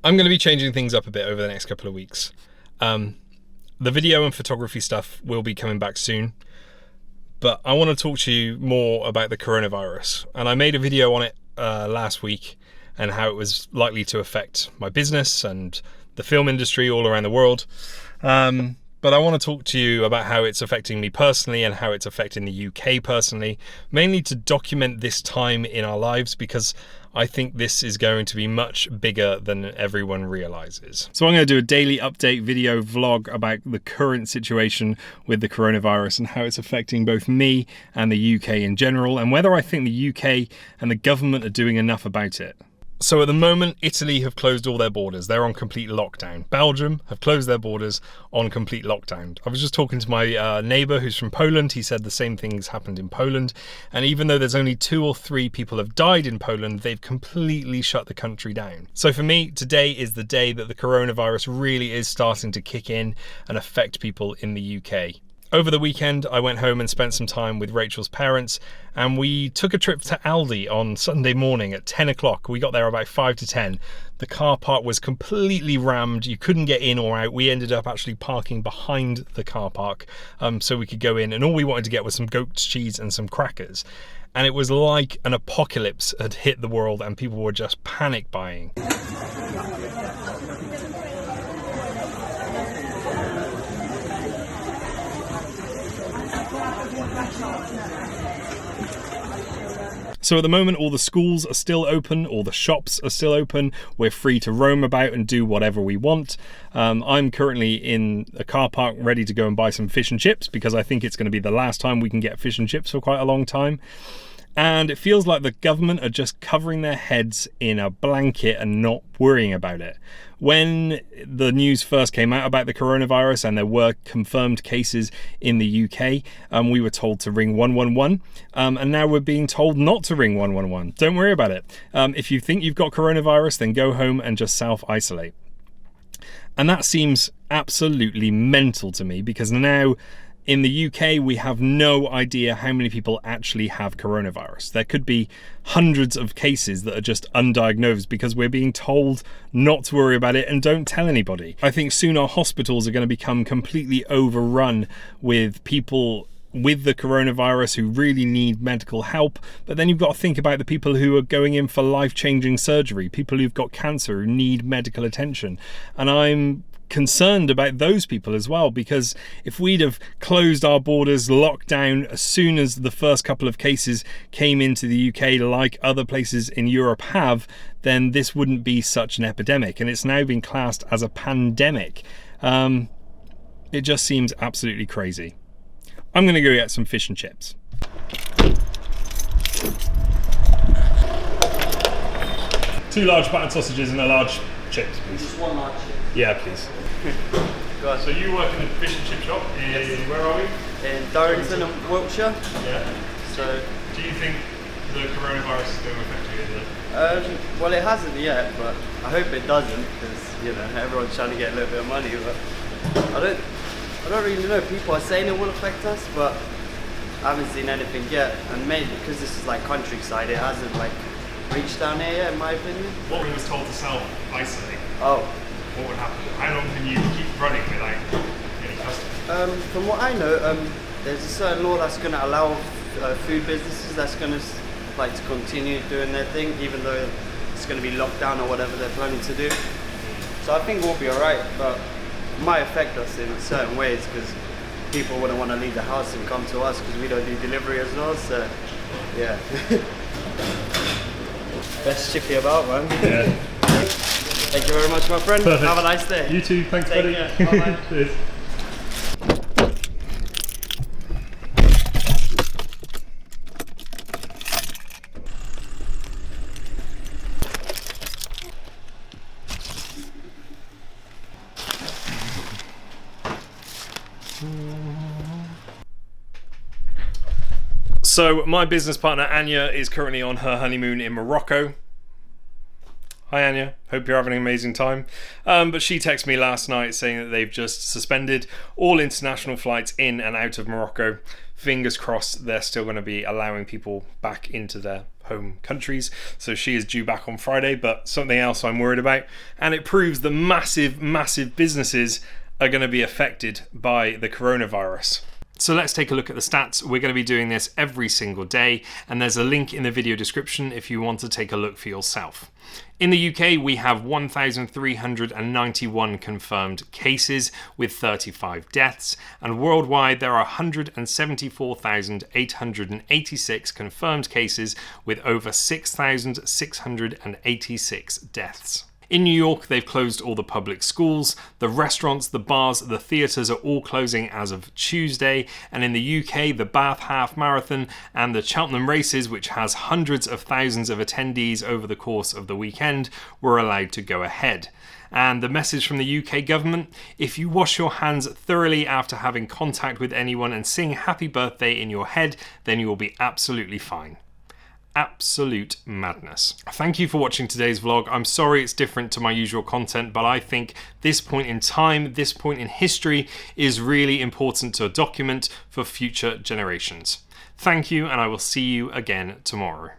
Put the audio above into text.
I'm going to be changing things up a bit over the next couple of weeks. The video and photography stuff will be coming back soon, but I want to talk to you more about the coronavirus. And I made a video on it last week and how it was likely to affect my business and the film industry all around the world. But I want to talk to you about how it's affecting me personally and how it's affecting the UK personally, mainly to document this time in our lives, because I think this is going to be much bigger than everyone realizes. So I'm going to do a daily update video vlog about the current situation with the coronavirus and how it's affecting both me and the UK in general, and whether I think the UK and the government are doing enough about it. So at the moment, Italy have closed all their borders. They're on complete lockdown. Belgium have closed their borders on complete lockdown. I was just talking to my neighbour who's from Poland. He said the same thing's happened in Poland. And even though there's only 2 or 3 people have died in Poland, they've completely shut the country down. So for me, today is the day that the coronavirus really is starting to kick in and affect people in the UK. Over the weekend, I went home and spent some time with Rachel's parents, and we took a trip to Aldi on Sunday morning at 10 o'clock. We got there about 5 to 10. The car park was completely rammed. You couldn't get in or out. We ended up actually parking behind the car park so we could go in, and all we wanted to get was some goat's cheese and some crackers. And it was like an apocalypse had hit the world and people were just panic buying. So at the moment, all the schools are still open, all the shops are still open. We're free to roam about and do whatever we want. I'm currently in a car park ready to go and buy some fish and chips because I think it's going to be the last time we can get fish and chips for quite a long time. And it feels like the government are just covering their heads in a blanket and not worrying about it. When the news first came out about the coronavirus and there were confirmed cases in the UK, we were told to ring 111, and now we're being told not to ring 111. Don't worry about it. If you think you've got coronavirus, then go home and just self-isolate. And that seems absolutely mental to me, because now in the UK, we have no idea how many people actually have coronavirus. There could be hundreds of cases that are just undiagnosed because we're being told not to worry about it and don't tell anybody. I think soon our hospitals are going to become completely overrun with people with the coronavirus who really need medical help. But then you've got to think about the people who are going in for life-changing surgery, people who've got cancer who need medical attention. And I'm concerned about those people as well, because if we'd have closed our borders, locked down as soon as the first couple of cases came into the UK, like other places in Europe have, then this wouldn't be such an epidemic, and it's now been classed as a pandemic. It just seems absolutely crazy. I'm gonna go get some fish and chips. 2 large battered sausages and a large chips, please. Just 1 large chip. Yeah, please. So you work in a fish and chip shop in, where are we? In Durrington in Wiltshire. Yeah. So, do you think the coronavirus is going to affect you, is it? well, it hasn't yet, but I hope it doesn't, because, you know, everyone's trying to get a little bit of money, but I don't really know. People are saying it will affect us, but I haven't seen anything yet, and maybe because this is like countryside, it hasn't like reached down here yet, in my opinion. What we was told to self-isolate. Oh. What would happen? How long can you keep running without any customers? From what I know, there's a certain law that's going to allow food businesses that's going to like to continue doing their thing, even though it's going to be locked down or whatever they're planning to do. So I think we'll be alright, but it might affect us in certain ways, because people wouldn't want to leave the house and come to us because we don't do delivery as well. So yeah. Best chippy about, man. Yeah. Thank you very much, my friend. Perfect. Have a nice day. You too. Thanks, Take buddy. care. Bye-bye. Cheers. So my business partner Anya is currently on her honeymoon in Morocco. Hi Anya, hope you're having an amazing time. But she texted me last night saying that they've just suspended all international flights in and out of Morocco. Fingers crossed they're still going to be allowing people back into their home countries. So she is due back on Friday, but something else I'm worried about. And it proves that massive businesses are going to be affected by the coronavirus. So let's take a look at the stats. We're going to be doing this every single day, and there's a link in the video description if you want to take a look for yourself. In the UK, we have 1,391 confirmed cases with 35 deaths, and worldwide there are 174,886 confirmed cases with over 6,686 deaths. In New York, they've closed all the public schools, the restaurants, the bars, the theatres are all closing as of Tuesday, and in the UK, the Bath Half Marathon and the Cheltenham Races, which has hundreds of thousands of attendees over the course of the weekend, were allowed to go ahead. And the message from the UK government: if you wash your hands thoroughly after having contact with anyone and sing happy birthday in your head, then you will be absolutely fine. Absolute madness. Thank you for watching today's vlog. I'm sorry it's different to my usual content, but I think this point in time, this point in history is really important to document for future generations. Thank you, and I will see you again tomorrow.